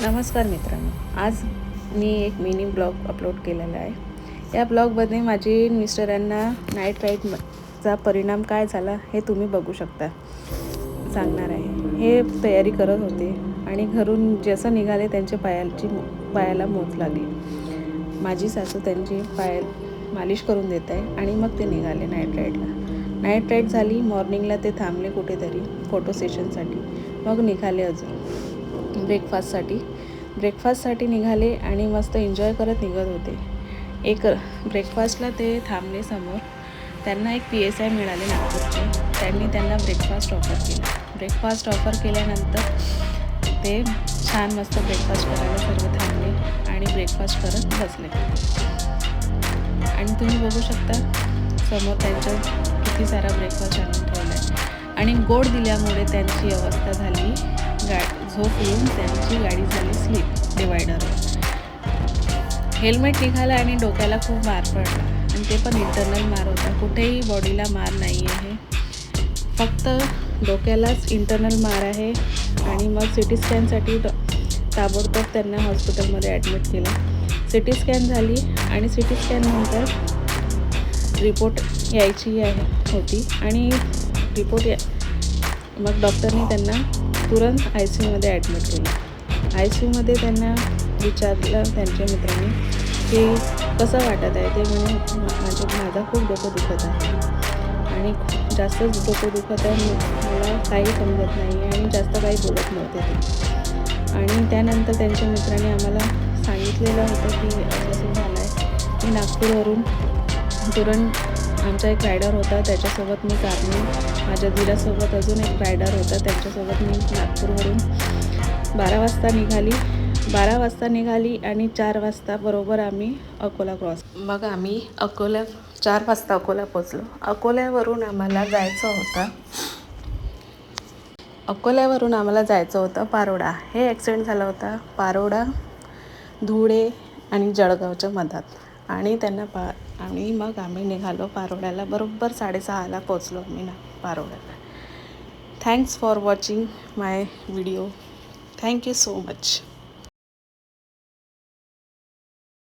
नमस्कार मित्रांनो, आज मी एक मिनी ब्लॉग अपलोड केलेला आहे। या ब्लॉगमध्ये माझी मिस्टरांना नाईट राईडचा परिणाम काय झाला हे तुम्ही बघू शकता, सांगणार आहे। हे तयारी करत होते आणि घरून जसं निघाले त्यांच्या पायाला मोच लागली। माझी सासू त्यांची पाय मालिश करून देत आहे आणि मग ते निघाले नाईट राईड झाली। मॉर्निंगला ते थांबले कुठेतरी फोटो सेशनसाठी, मग निघाले अजून ब्रेकफास्टसाठी निघाले आणि मस्त एन्जॉय करत निघत होते। एक ब्रेकफास्टला ते थांबले समोर, त्यांना एक PSI मिळाले नागपूरचे। त्यांनी त्यांना ब्रेकफास्ट ऑफर केल्यानंतर ते छान मस्त ब्रेकफास्ट करायला सर्व थांबले आणि ब्रेकफास्ट करत बसले। आणि तुम्ही बघू शकता समोर त्यांच्या किती सारा ब्रेकफास्ट आणून ठेवला आहे। आणि गोड दिल्यामुळे त्यांची अवस्था झाली झोप येऊन त्यांची गाडी झाली स्लिप डिवायडरवर। हेल्मेट निघाला आणि डोक्याला खूप मार पडला, आणि ते पण इंटरनल मार होता। कुठेही बॉडीला मार नाही आहे, फक्त डोक्यालाच इंटरनल मार आहे। आणि मग CT स्कॅनसाठी ताबडतोब त्यांना हॉस्पिटलमध्ये ॲडमिट केलं। CT स्कॅन झाली आणि CT स्कॅननंतर रिपोर्ट यायची होती आणि मग डॉक्टरने त्यांना तुरंत ICUमध्ये ॲडमिट केलं। ICUमध्ये त्यांना विचारलं त्यांच्या मित्रांनी की कसं वाटत आहे। ते म्हणे माझा खूप डोकं दुखत आहे आणि जास्तच डोकं दुखत आहे, मला काही समजत नाही आणि जास्त काही बोलत नव्हते ते। आणि त्यानंतर त्यांच्या मित्राने आम्हाला सांगितलेलं होतं की असं झालं आहे। मी नागपूरवरून तुरंत आमचा एक रायडर होता, त्याच्यासोबत मी कारने, माझ्या दिरासोबत अजून एक रायडर होता, त्यांच्यासोबत मी नागपूरवरून 12 वाजता निघाली आणि 4 वाजता बरोबर आम्ही अकोला क्रॉस। मग आम्ही 4 वाजता अकोला पोचलो। अकोल्यावरून आम्हाला जायचं होतं पारोडा। हे ॲक्सिडेंट झाला होता पारोडा, धुळे आणि जळगावच्या मधात। आणि मग आम्ही निघालो पारोड्याला। बरोबर 6:30ला पोचलो आम्ही पारोड्याला। Thanks for watching my video. Thank you so much.